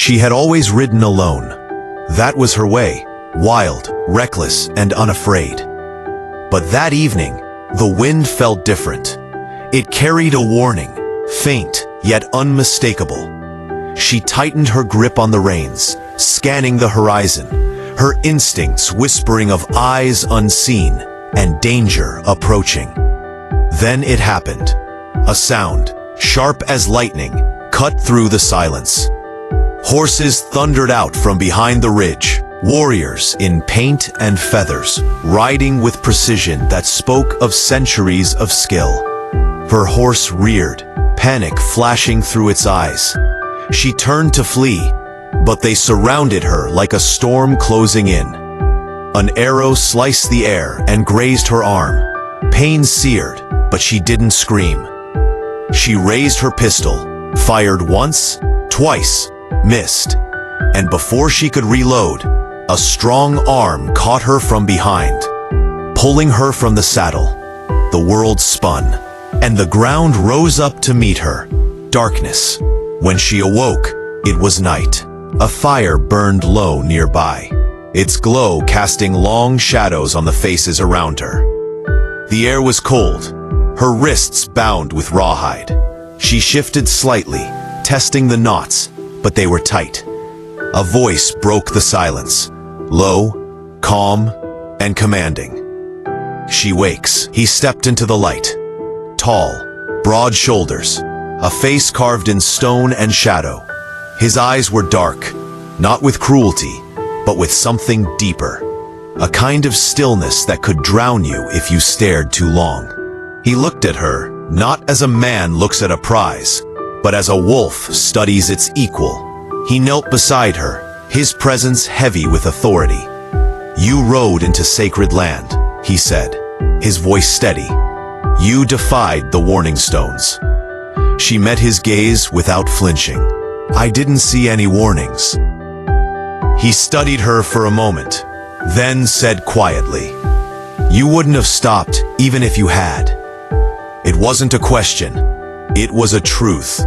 She had always ridden alone. That was her way, wild, reckless, and unafraid. But that evening, the wind felt different. It carried a warning, faint yet unmistakable. She tightened her grip on the reins, scanning the horizon, her instincts whispering of eyes unseen and danger approaching. Then it happened. A sound, sharp as lightning, cut through the silence. Horses thundered out from behind the ridge, warriors in paint and feathers, riding with precision that spoke of centuries of skill. Her horse reared, panic flashing through its eyes. She turned to flee, but they surrounded her like a storm closing in. An arrow sliced the air and grazed her arm. Pain seared, but she didn't scream. She raised her pistol, fired once, twice, missed, and before she could reload, a strong arm caught her from behind, pulling her from the saddle. The world spun, and the ground rose up to meet her. Darkness. When she awoke, it was night. A fire burned low nearby, its glow casting long shadows on the faces around her. The air was cold, her wrists bound with rawhide. She shifted slightly, testing the knots, but they were tight. A voice broke the silence, low, calm, and commanding. She wakes. He stepped into the light. Tall, broad shoulders, a face carved in stone and shadow. His eyes were dark, not with cruelty, but with something deeper. A kind of stillness that could drown you if you stared too long. He looked at her, not as a man looks at a prize, but as a wolf studies its equal. He knelt beside her, his presence heavy with authority. "You rode into sacred land," he said, his voice steady. "You defied the warning stones." She met his gaze without flinching. "I didn't see any warnings." He studied her for a moment, then said quietly, "You wouldn't have stopped even if you had." It wasn't a question, it was a truth.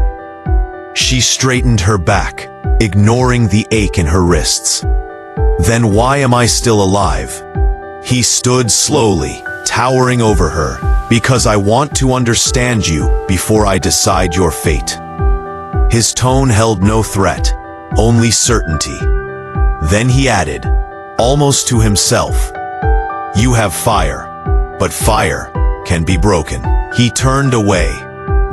She straightened her back, ignoring the ache in her wrists. "Then why am I still alive?" He stood slowly, towering over her. "Because I want to understand you before I decide your fate." His tone held no threat, only certainty. Then he added, almost to himself, "You have fire, but fire can be broken." He turned away,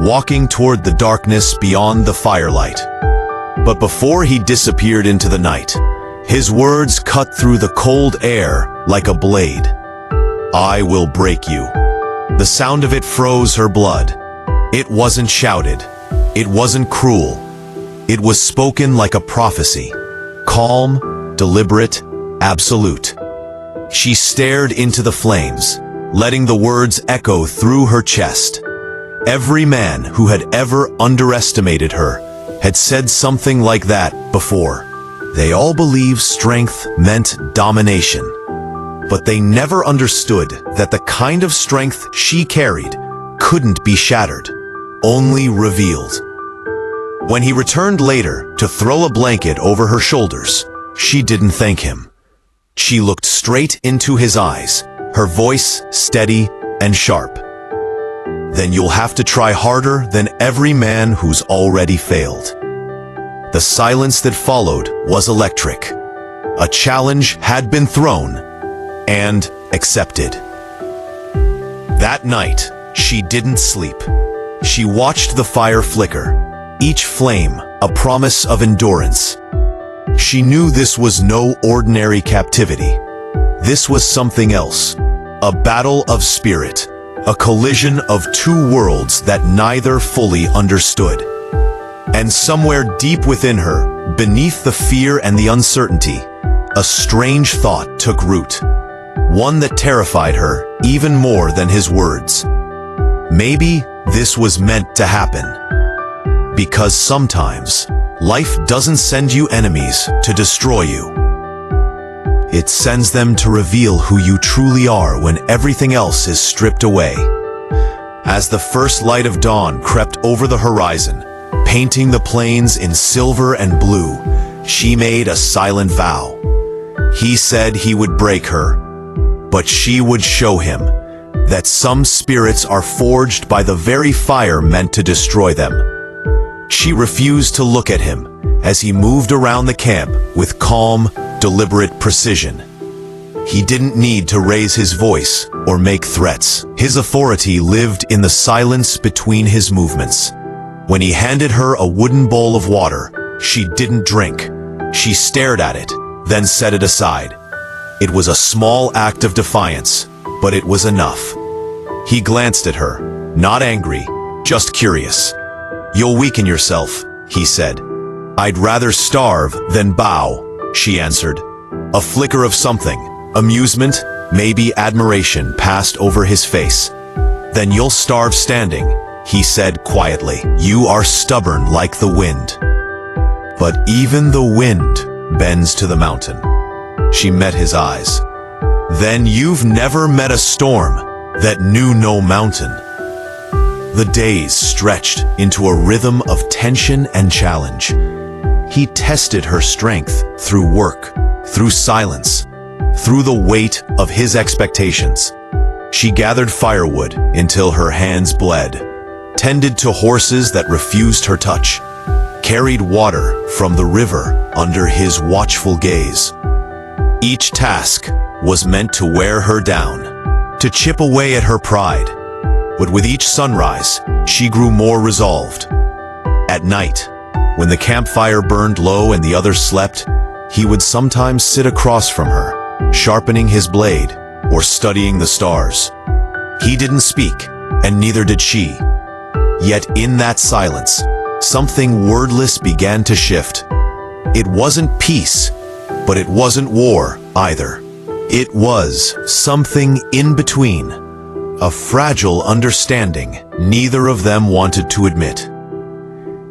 walking toward the darkness beyond the firelight. But before he disappeared into the night, his words cut through the cold air like a blade. "I will break you." The sound of it froze her blood. It wasn't shouted. It wasn't cruel. It was spoken like a prophecy. Calm, deliberate, absolute. She stared into the flames, letting the words echo through her chest. Every man who had ever underestimated her had said something like that before. They all believed strength meant domination. But they never understood that the kind of strength she carried couldn't be shattered, only revealed. When he returned later to throw a blanket over her shoulders, she didn't thank him. She looked straight into his eyes, her voice steady and sharp. "Then you'll have to try harder than every man who's already failed." The silence that followed was electric. A challenge had been thrown and accepted. That night, she didn't sleep. She watched the fire flicker, each flame a promise of endurance. She knew this was no ordinary captivity. This was something else, a battle of spirit, a collision of two worlds that neither fully understood. And somewhere deep within her, beneath the fear and the uncertainty, a strange thought took root. One that terrified her even more than his words. Maybe this was meant to happen. Because sometimes, life doesn't send you enemies to destroy you. It sends them to reveal who you truly are when everything else is stripped away. As the first light of dawn crept over the horizon, painting the plains in silver and blue, she made a silent vow. He said he would break her, but she would show him that some spirits are forged by the very fire meant to destroy them. She refused to look at him as he moved around the camp with calm, deliberate precision. He didn't need to raise his voice or make threats. His authority lived in the silence between his movements. When he handed her a wooden bowl of water, she didn't drink. She stared at it, then set it aside. It was a small act of defiance, but it was enough. He glanced at her, not angry, just curious. "You'll weaken yourself," he said. "I'd rather starve than bow," she answered. A flicker of something, amusement, maybe admiration, passed over his face. "Then you'll starve standing," he said quietly. "You are stubborn like the wind." But even the wind bends to the mountain. She met his eyes. "Then you've never met a storm that knew no mountain." The days stretched into a rhythm of tension and challenge. He tested her strength through work, through silence, through the weight of his expectations. She gathered firewood until her hands bled, tended to horses that refused her touch, carried water from the river under his watchful gaze. Each task was meant to wear her down, to chip away at her pride. But with each sunrise, she grew more resolved. At night, when the campfire burned low and the others slept, he would sometimes sit across from her, sharpening his blade or studying the stars. He didn't speak, and neither did she. Yet in that silence, something wordless began to shift. It wasn't peace, but it wasn't war either. It was something in between, a fragile understanding neither of them wanted to admit.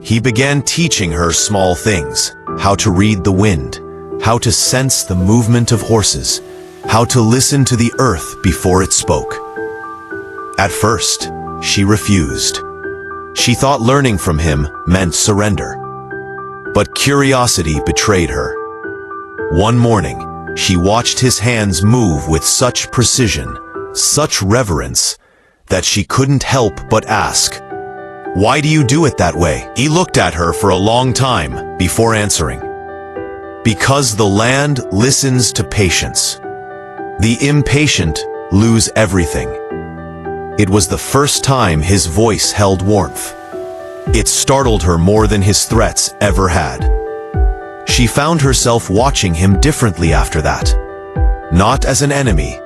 He began teaching her small things, how to read the wind, how to sense the movement of horses, how to listen to the earth before it spoke. At first, she refused. She thought learning from him meant surrender. But curiosity betrayed her. One morning, she watched his hands move with such precision, such reverence, that she couldn't help but ask, "Why do you do it that way?" He looked at her for a long time before answering. "Because the land listens to patience. The impatient lose everything." It was the first time his voice held warmth. It startled her more than his threats ever had. She found herself watching him differently after that. Not as an enemy,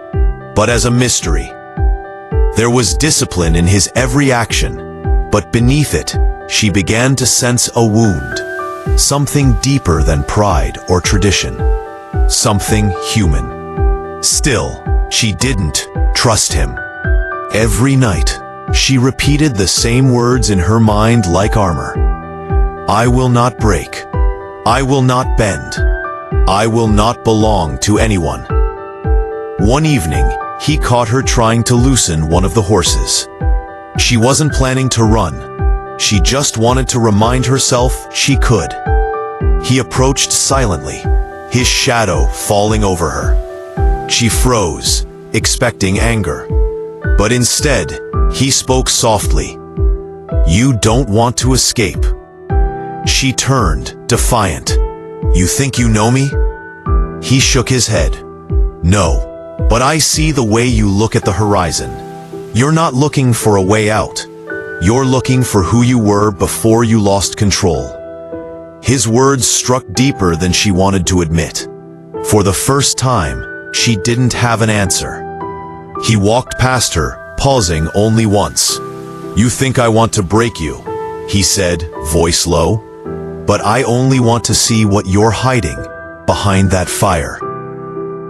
but as a mystery. There was discipline in his every action, but beneath it, she began to sense a wound. Something deeper than pride or tradition. Something human. Still, she didn't trust him. Every night, she repeated the same words in her mind like armor. "I will not break. I will not bend. I will not belong to anyone." One evening, he caught her trying to loosen one of the horses. She wasn't planning to run. She just wanted to remind herself she could. He approached silently, his shadow falling over her. She froze, expecting anger. But instead, he spoke softly. "You don't want to escape." She turned, defiant. "You think you know me?" He shook his head. "No, but I see the way you look at the horizon. You're not looking for a way out. You're looking for who you were before you lost control." His words struck deeper than she wanted to admit. For the first time, she didn't have an answer. He walked past her, pausing only once. "You think I want to break you," he said, voice low. "But I only want to see what you're hiding behind that fire."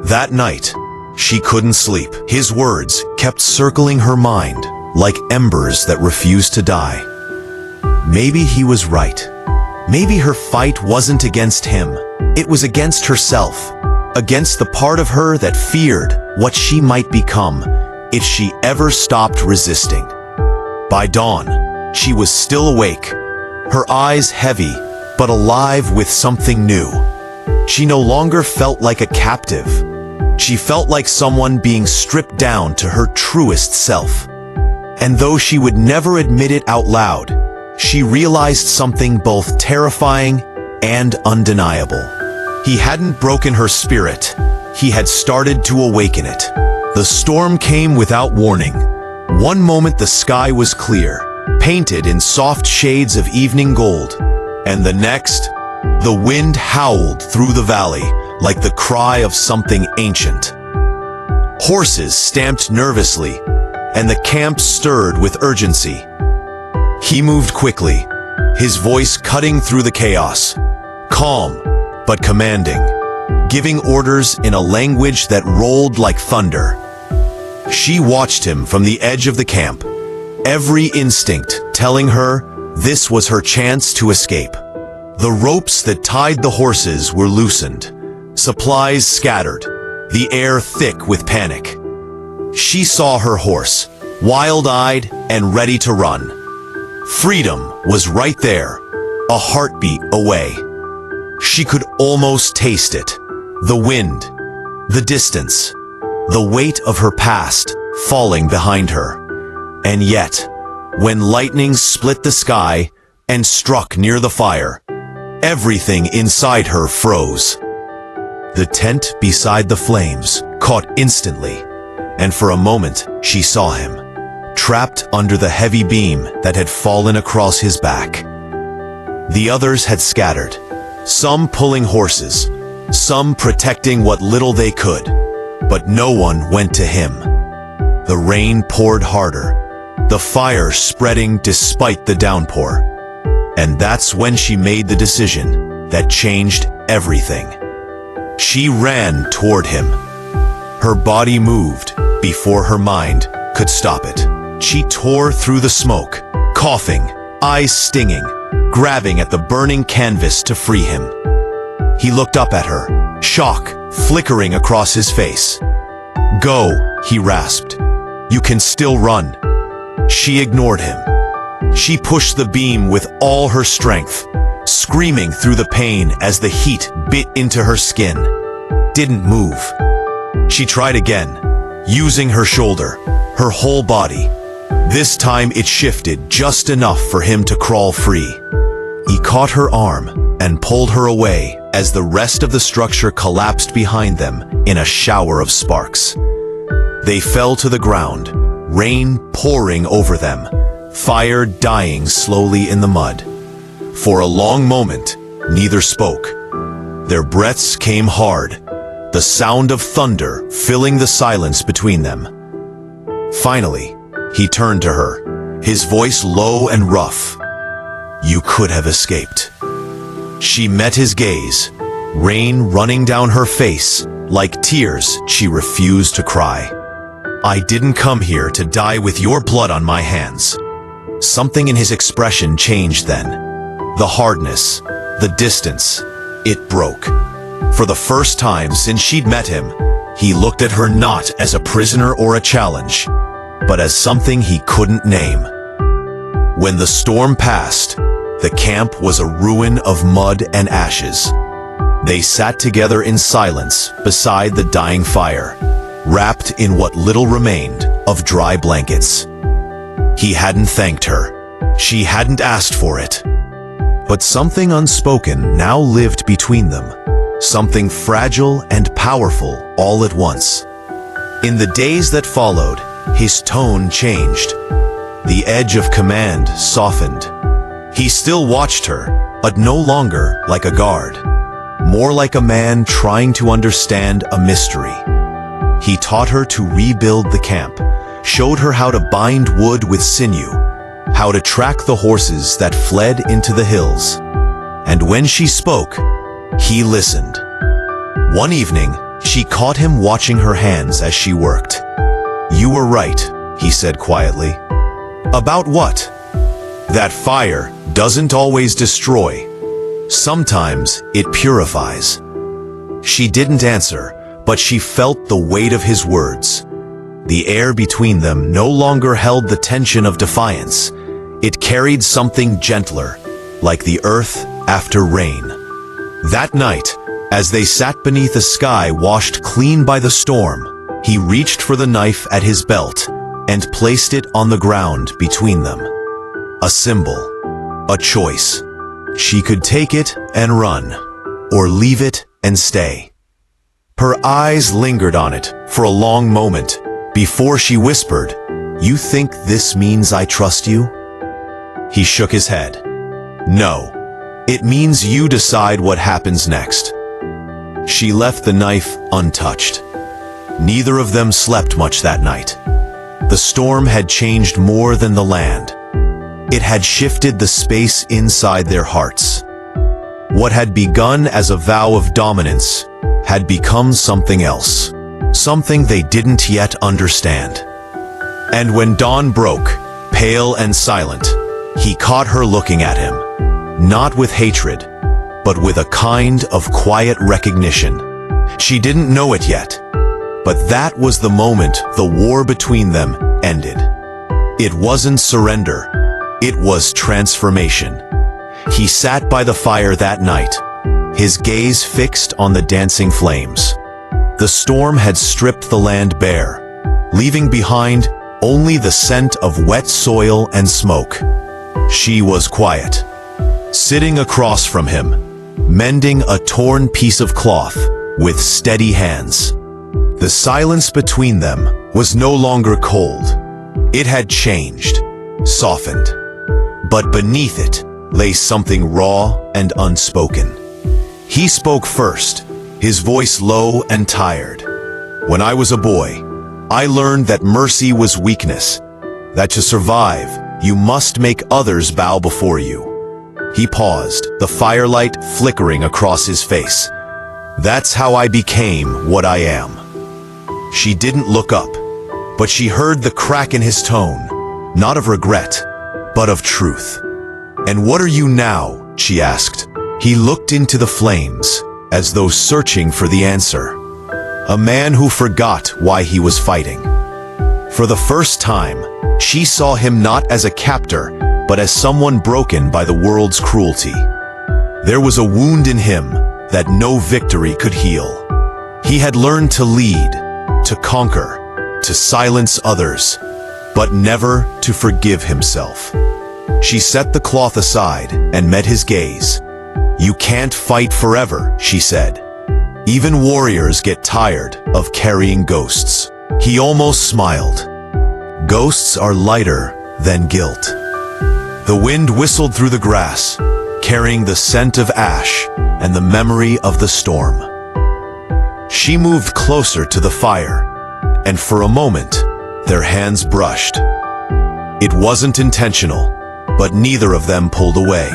That night, she couldn't sleep. His words kept circling her mind like embers that refused to die. Maybe he was right. Maybe her fight wasn't against him. It was against herself, against the part of her that feared what she might become if she ever stopped resisting. By dawn, she was still awake, her eyes heavy, but alive with something new. She no longer felt like a captive. She felt like someone being stripped down to her truest self. And though she would never admit it out loud, she realized something both terrifying and undeniable. He hadn't broken her spirit. He had started to awaken it. The storm came without warning. One moment the sky was clear, painted in soft shades of evening gold, and the next, the wind howled through the valley like the cry of something ancient. Horses stamped nervously, and the camp stirred with urgency. He moved quickly, his voice cutting through the chaos, calm but commanding, giving orders in a language that rolled like thunder. She watched him from the edge of the camp, every instinct telling her this was her chance to escape. The ropes that tied the horses were loosened, supplies scattered, the air thick with panic. She saw her horse, wild-eyed and ready to run. Freedom was right there, a heartbeat away. She could almost taste it, the wind, the distance, the weight of her past falling behind her. And yet, when lightning split the sky and struck near the fire, everything inside her froze. The tent beside the flames caught instantly, and for a moment she saw him, trapped under the heavy beam that had fallen across his back. The others had scattered, some pulling horses, some protecting what little they could, but no one went to him. The rain poured harder, the fire spreading despite the downpour. And that's when she made the decision that changed everything. She ran toward him. Her body moved before her mind could stop it. She tore through the smoke, coughing, eyes stinging, grabbing at the burning canvas to free him. He looked up at her, shock flickering across his face. "Go," he rasped. "You can still run." She ignored him. She pushed the beam with all her strength, screaming through the pain as the heat bit into her skin. Didn't move. She tried again, using her shoulder, her whole body. This time it shifted just enough for him to crawl free. He caught her arm and pulled her away as the rest of the structure collapsed behind them in a shower of sparks. They fell to the ground, rain pouring over them, fire dying slowly in the mud. For a long moment, neither spoke. Their breaths came hard, the sound of thunder filling the silence between them. Finally, he turned to her, his voice low and rough. "You could have escaped." She met his gaze, rain running down her face like tears she refused to cry. "I didn't come here to die with your blood on my hands." Something in his expression changed then. The hardness, the distance, it broke. For the first time since she'd met him, he looked at her not as a prisoner or a challenge, but as something he couldn't name. When the storm passed, the camp was a ruin of mud and ashes. They sat together in silence beside the dying fire, wrapped in what little remained of dry blankets. He hadn't thanked her. She hadn't asked for it. But something unspoken now lived between them, something fragile and powerful all at once. In the days that followed, his tone changed. The edge of command softened. He still watched her, but no longer like a guard. More like a man trying to understand a mystery. He taught her to rebuild the camp, showed her how to bind wood with sinew, how to track the horses that fled into the hills. And when she spoke, he listened. One evening, she caught him watching her hands as she worked. "You were right," he said quietly. "About what?" "That fire doesn't always destroy. Sometimes it purifies." She didn't answer, but she felt the weight of his words. The air between them no longer held the tension of defiance. It carried something gentler, like the earth after rain. That night, as they sat beneath a sky washed clean by the storm, he reached for the knife at his belt and placed it on the ground between them. A symbol, a choice. She could take it and run, or leave it and stay. Her eyes lingered on it for a long moment before she whispered, "You think this means I trust you?" He shook his head. "No, it means you decide what happens next." She left the knife untouched. Neither of them slept much that night. The storm had changed more than the land. It had shifted the space inside their hearts. What had begun as a vow of dominance had become something else, something they didn't yet understand. And when dawn broke, pale and silent, he caught her looking at him, not with hatred, but with a kind of quiet recognition. She didn't know it yet, but that was the moment the war between them ended. It wasn't surrender, it was transformation. He sat by the fire that night, his gaze fixed on the dancing flames. The storm had stripped the land bare, leaving behind only the scent of wet soil and smoke. She was quiet, sitting across from him, mending a torn piece of cloth with steady hands. The silence between them was no longer cold. It had changed, softened. But beneath it lay something raw and unspoken. He spoke first, his voice low and tired. "When I was a boy, I learned that mercy was weakness, that to survive, you must make others bow before you." He paused, the firelight flickering across his face. "That's how I became what I am." She didn't look up, but she heard the crack in his tone, not of regret, but of truth. "And what are you now?" she asked. He looked into the flames, as though searching for the answer. A man who forgot why he was fighting. For the first time, she saw him not as a captor, but as someone broken by the world's cruelty. There was a wound in him that no victory could heal. He had learned to lead, to conquer, to silence others, but never to forgive himself. She set the cloth aside and met his gaze. "You can't fight forever," she said. "Even warriors get tired of carrying ghosts." He almost smiled. "Ghosts are lighter than guilt." The wind whistled through the grass, carrying the scent of ash and the memory of the storm. She moved closer to the fire, and for a moment, their hands brushed. It wasn't intentional, but neither of them pulled away.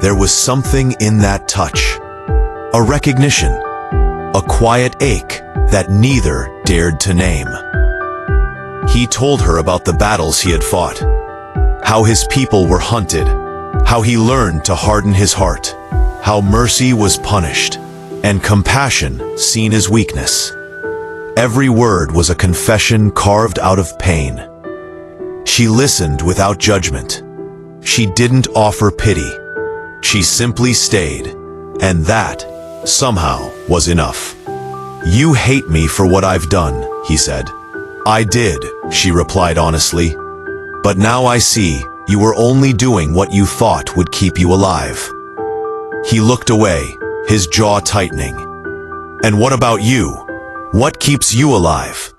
There was something in that touch, a recognition, a quiet ache that neither dared to name. He told her about the battles he had fought, how his people were hunted, how he learned to harden his heart, how mercy was punished, and compassion seen as weakness. Every word was a confession carved out of pain. She listened without judgment. She didn't offer pity. She simply stayed, and that, somehow, was enough. "You hate me for what I've done," he said. "I did," she replied honestly. "But now I see you were only doing what you thought would keep you alive." He looked away, his jaw tightening. "And what about you? What keeps you alive?"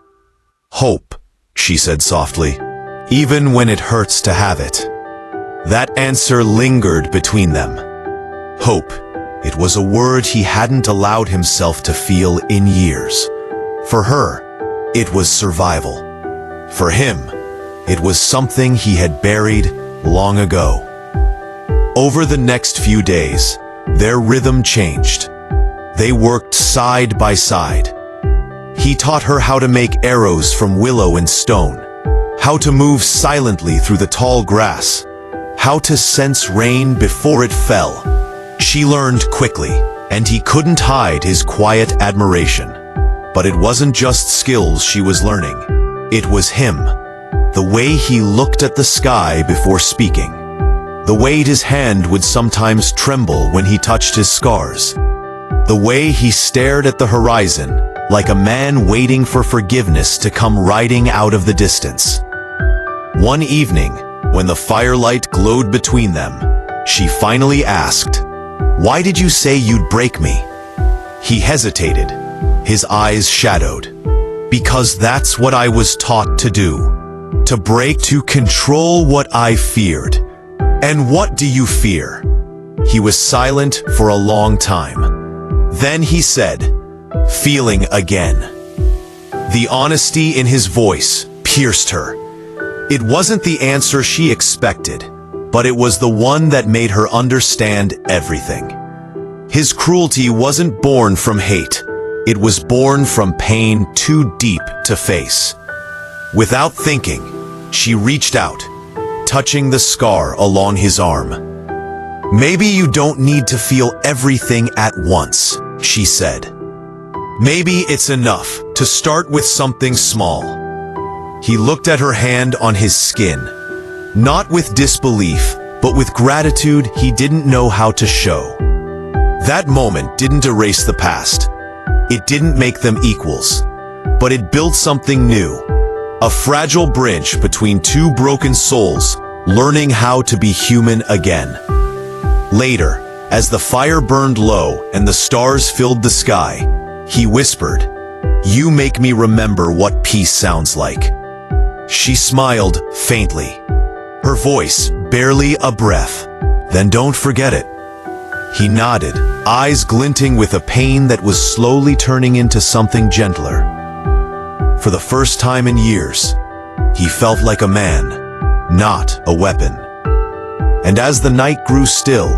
"Hope," she said softly, "even when it hurts to have it." That answer lingered between them. Hope. It was a word he hadn't allowed himself to feel in years. For her, it was survival. For him, it was something he had buried long ago. Over the next few days, their rhythm changed. They worked side by side. He taught her how to make arrows from willow and stone, how to move silently through the tall grass, how to sense rain before it fell. She learned quickly, and he couldn't hide his quiet admiration. But it wasn't just skills she was learning. It was him, the way he looked at the sky before speaking. The way his hand would sometimes tremble when he touched his scars. The way he stared at the horizon, like a man waiting for forgiveness to come riding out of the distance. One evening, when the firelight glowed between them, she finally asked, "Why did you say you'd break me?" He hesitated, his eyes shadowed. "Because that's what I was taught to do. To break, to control what I feared." "And what do you fear?" He was silent for a long time. Then he said, "Feeling again." The honesty in his voice pierced her. It wasn't the answer she expected, but it was the one that made her understand everything. His cruelty wasn't born from hate. It was born from pain too deep to face. Without thinking, she reached out, touching the scar along his arm. "Maybe you don't need to feel everything at once," she said. "Maybe it's enough to start with something small." He looked at her hand on his skin, not with disbelief, but with gratitude he didn't know how to show. That moment didn't erase the past. It didn't make them equals, but it built something new. A fragile bridge between two broken souls, learning how to be human again. Later, as the fire burned low and the stars filled the sky, he whispered, "You make me remember what peace sounds like." She smiled faintly, her voice barely a breath. "Then don't forget it." He nodded, eyes glinting with a pain that was slowly turning into something gentler. For the first time in years, he felt like a man, not a weapon. And as the night grew still,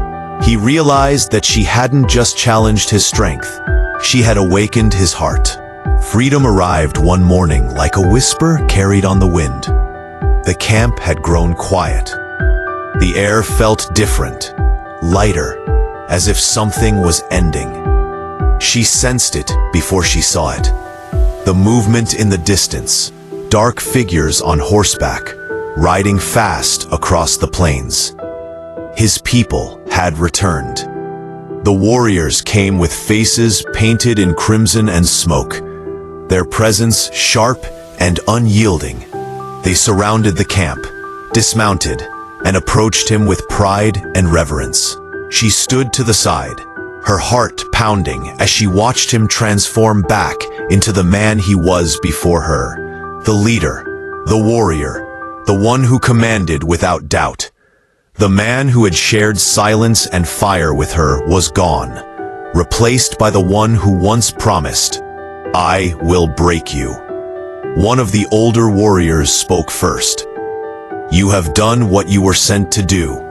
he realized that she hadn't just challenged his strength, she had awakened his heart. Freedom arrived one morning like a whisper carried on the wind. The camp had grown quiet. The air felt different, lighter, as if something was ending. She sensed it before she saw it. The movement in the distance, dark figures on horseback, riding fast across the plains. His people had returned. The warriors came with faces painted in crimson and smoke, their presence sharp and unyielding. They surrounded the camp, dismounted, and approached him with pride and reverence. She stood to the side, her heart pounding as she watched him transform back into the man he was before her. The leader, the warrior, the one who commanded without doubt. The man who had shared silence and fire with her was gone, replaced by the one who once promised, "I will break you." One of the older warriors spoke first. "You have done what you were sent to do.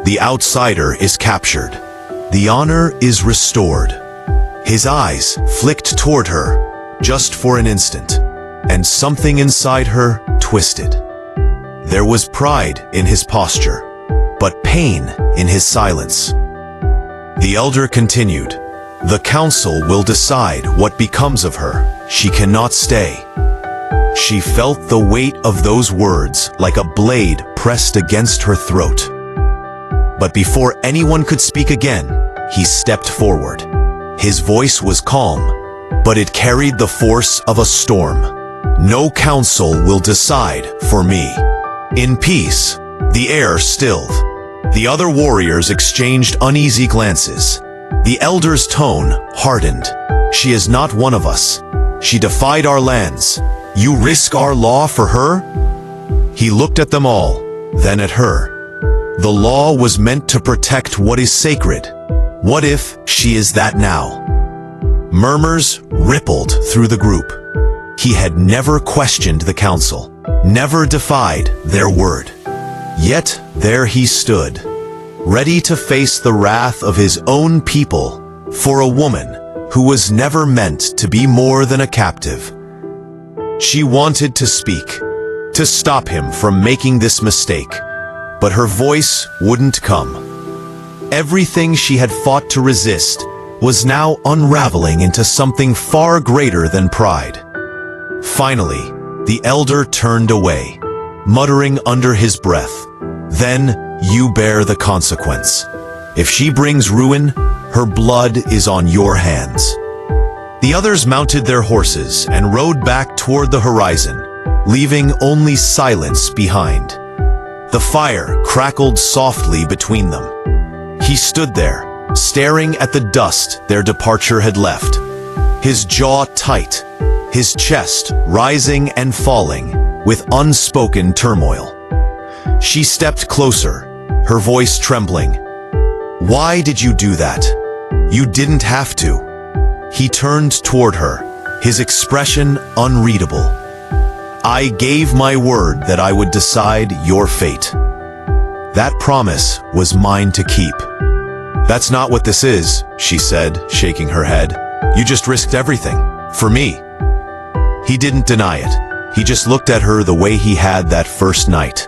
The outsider is captured. The honor is restored." His eyes flicked toward her, just for an instant, and something inside her twisted. There was pride in his posture, but pain in his silence. The elder continued, "The council will decide what becomes of her. She cannot stay." She felt the weight of those words like a blade pressed against her throat. But before anyone could speak again, he stepped forward. His voice was calm, but it carried the force of a storm. "No council will decide for me." In peace, the air stilled. The other warriors exchanged uneasy glances. The elder's tone hardened. "She is not one of us. She defied our lands. You risk our law for her?" He looked at them all, then at her. The law was meant to protect what is sacred. What if she is that now? Murmurs rippled through the group. He had never questioned the council, never defied their word. Yet there he stood, ready to face the wrath of his own people for a woman who was never meant to be more than a captive. She wanted to speak, to stop him from making this mistake, but her voice wouldn't come. Everything she had fought to resist was now unraveling into something far greater than pride. Finally, the elder turned away, muttering under his breath. Then, you bear the consequence. If she brings ruin, her blood is on your hands." The others mounted their horses and rode back toward the horizon, leaving only silence behind. The fire crackled softly between them. He stood there, staring at the dust their departure had left, his jaw tight, his chest rising and falling with unspoken turmoil. She stepped closer, her voice trembling. "Why did you do that? You didn't have to." He turned toward her, his expression unreadable. "I gave my word that I would decide your fate. That promise was mine to keep." "That's not what this is," she said, shaking her head. "You just risked everything. For me." He didn't deny it. He just looked at her the way he had that first night.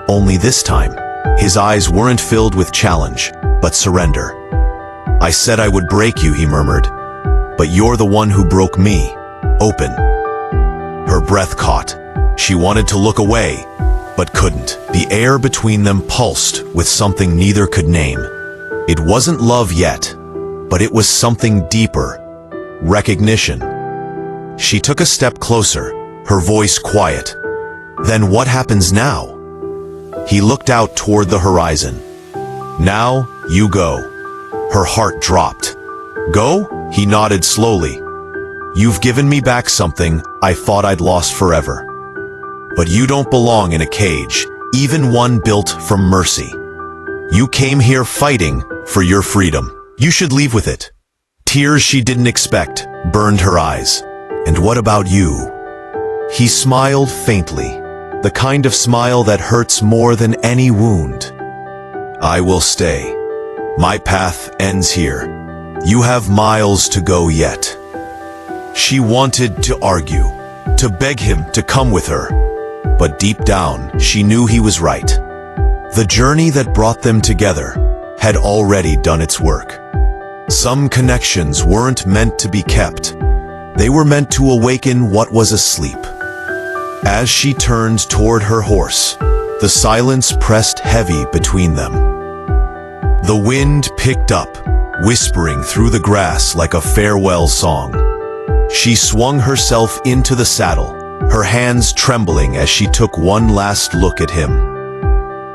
Only this time, his eyes weren't filled with challenge, but surrender. "I said I would break you," he murmured, "but you're the one who broke me. Open." Her breath caught. She wanted to look away, but couldn't. The air between them pulsed with something neither could name. It wasn't love yet, but it was something deeper. Recognition. She took a step closer, her voice quiet. "Then what happens now?" He looked out toward the horizon. "Now, you go." Her heart dropped. "Go?" He nodded slowly. "You've given me back something I thought I'd lost forever. But you don't belong in a cage, even one built from mercy. You came here fighting for your freedom. You should leave with it." Tears she didn't expect burned her eyes. "And what about you?" He smiled faintly, the kind of smile that hurts more than any wound. "I will stay. My path ends here. You have miles to go yet." She wanted to argue, to beg him to come with her, but deep down she knew he was right. The journey that brought them together had already done its work. Some connections weren't meant to be kept. They were meant to awaken what was asleep. As she turned toward her horse, the silence pressed heavy between them. The wind picked up, whispering through the grass like a farewell song. She swung herself into the saddle, her hands trembling as she took one last look at him.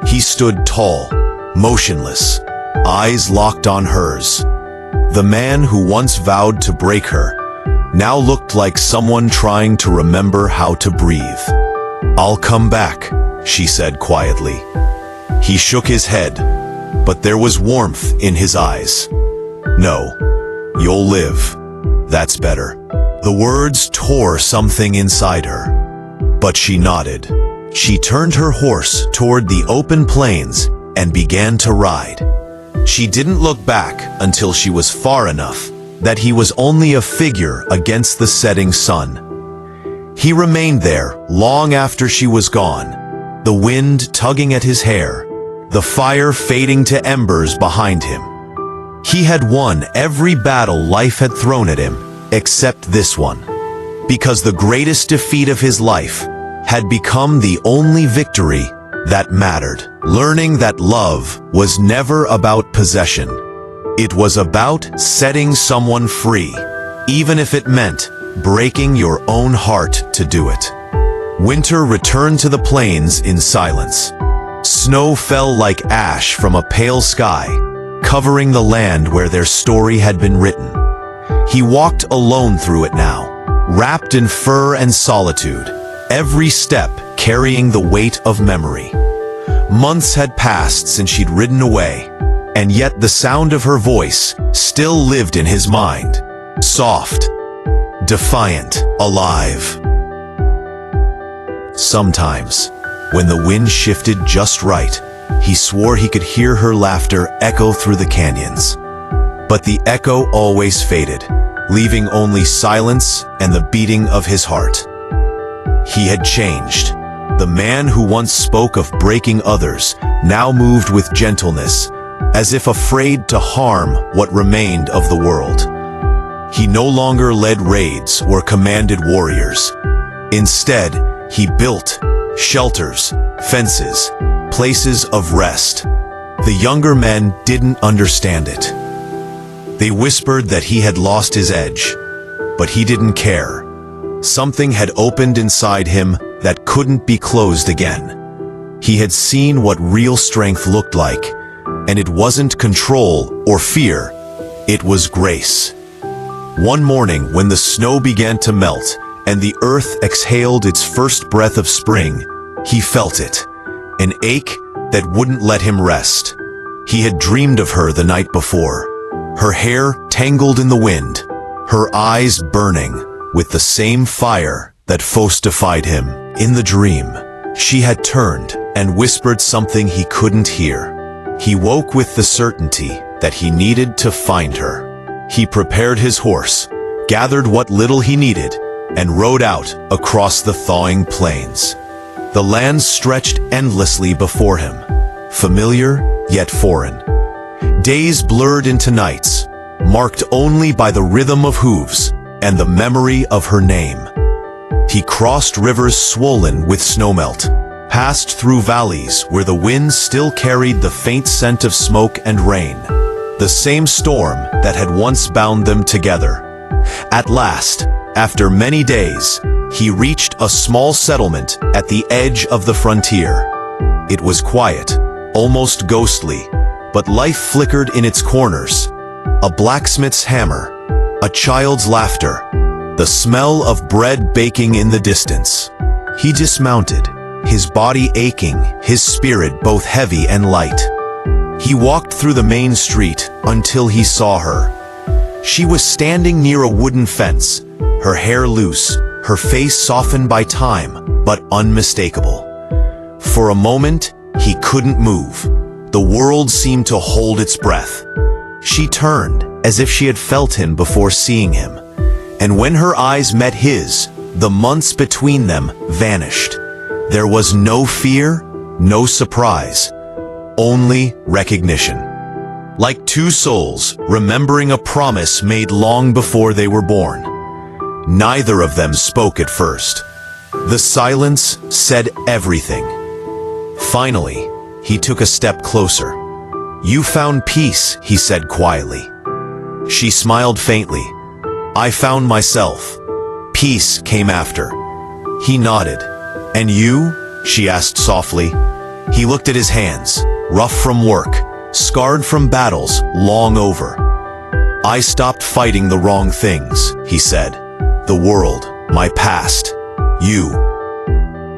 He stood tall, motionless, eyes locked on hers. The man who once vowed to break her now looked like someone trying to remember how to breathe. "I'll come back," she said quietly. He shook his head, but there was warmth in his eyes. "No, you'll live. That's better." The words tore something inside her, but she nodded. She turned her horse toward the open plains and began to ride. She didn't look back until she was far enough that he was only a figure against the setting sun. He remained there long after she was gone, the wind tugging at his hair, the fire fading to embers behind him. He had won every battle life had thrown at him, except this one, because the greatest defeat of his life had become the only victory that mattered. Learning that love was never about possession. It was about setting someone free, even if it meant breaking your own heart to do it. Winter returned to the plains in silence. Snow fell like ash from a pale sky, covering the land where their story had been written. He walked alone through it now, wrapped in fur and solitude, every step carrying the weight of memory. Months had passed since she'd ridden away, and yet the sound of her voice still lived in his mind. Soft, defiant, alive. Sometimes, when the wind shifted just right, he swore he could hear her laughter echo through the canyons. But the echo always faded, leaving only silence and the beating of his heart. He had changed. The man who once spoke of breaking others now moved with gentleness, as if afraid to harm what remained of the world. He no longer led raids or commanded warriors. Instead, he built shelters, fences, places of rest, The younger men didn't understand it. They whispered that he had lost his edge, but he didn't care. Something had opened inside him that couldn't be closed again. He had seen what real strength looked like, and it wasn't control or fear, it was grace. One morning, when the snow began to melt and the earth exhaled its first breath of spring, he felt it, an ache that wouldn't let him rest. He had dreamed of her the night before, her hair tangled in the wind, her eyes burning with the same fire that fostified him. In the dream, she had turned and whispered something he couldn't hear. He woke with the certainty that he needed to find her. He prepared his horse, gathered what little he needed, and rode out across the thawing plains. The land stretched endlessly before him, familiar yet foreign. Days blurred into nights, marked only by the rhythm of hooves and the memory of her name. He crossed rivers swollen with snowmelt, passed through valleys where the wind still carried the faint scent of smoke and rain, the same storm that had once bound them together. At last, after many days, he reached a small settlement at the edge of the frontier. It was quiet, almost ghostly, but life flickered in its corners. A blacksmith's hammer, a child's laughter, the smell of bread baking in the distance. He dismounted, his body aching, his spirit both heavy and light. He walked through the main street until he saw her. She was standing near a wooden fence, her hair loose, her face softened by time, but unmistakable. For a moment, he couldn't move. The world seemed to hold its breath. She turned, as if she had felt him before seeing him. And when her eyes met his, the months between them vanished. There was no fear, no surprise, only recognition. Like two souls remembering a promise made long before they were born. Neither of them spoke at first. The silence said everything. Finally, he took a step closer. "You found peace," he said quietly. She smiled faintly. "I found myself." Peace came after. He nodded. "And you?" she asked softly. He looked at his hands, rough from work, scarred from battles long over. "I stopped fighting the wrong things," he said. "The world, my past, you."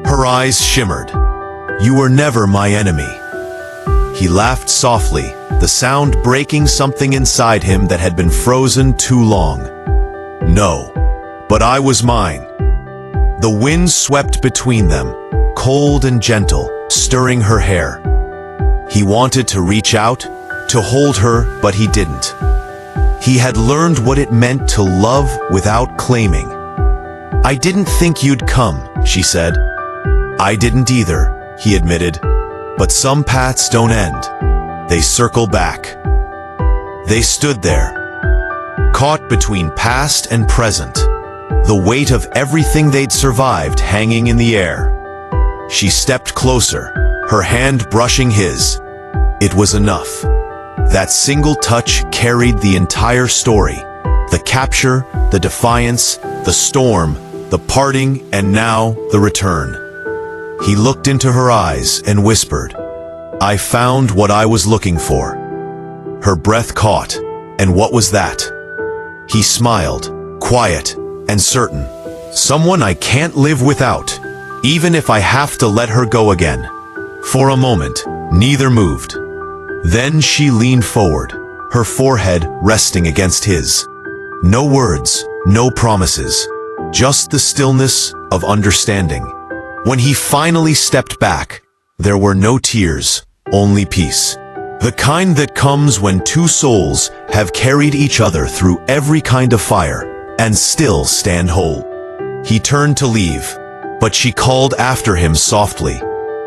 Her eyes shimmered. "You were never my enemy." He laughed softly, the sound breaking something inside him that had been frozen too long. "No, but I was mine." The wind swept between them, cold and gentle, stirring her hair. He wanted to reach out, to hold her, but he didn't. He had learned what it meant to love without claiming. "I didn't think you'd come," she said. "I didn't either," he admitted. "But some paths don't end. They circle back." They stood there, caught between past and present, the weight of everything they'd survived hanging in the air. She stepped closer, her hand brushing his. It was enough. That single touch carried the entire story. The capture, the defiance, the storm, the parting, and now the return. He looked into her eyes and whispered, "I found what I was looking for." Her breath caught, and what was that? He smiled, quiet and certain. "Someone I can't live without, even if I have to let her go again." For a moment, neither moved. Then she leaned forward, her forehead resting against his. No words, no promises, just the stillness of understanding. When he finally stepped back, there were no tears, only peace. The kind that comes when two souls have carried each other through every kind of fire and still stand whole. He turned to leave, but she called after him softly.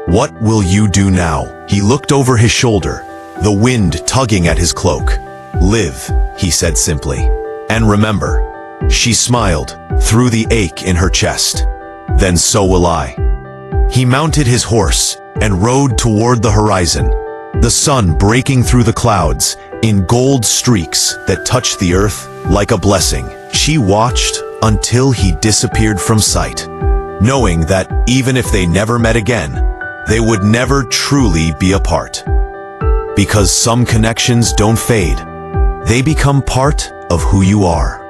"What will you do now?" He looked over his shoulder, the wind tugging at his cloak. "Live," he said simply. "And remember." She smiled through the ache in her chest. "Then so will I." He mounted his horse and rode toward the horizon. the sun breaking through the clouds in gold streaks that touched the earth like a blessing. She watched until he disappeared from sight, knowing that even if they never met again, they would never truly be apart. Because some connections don't fade, they become part of who you are.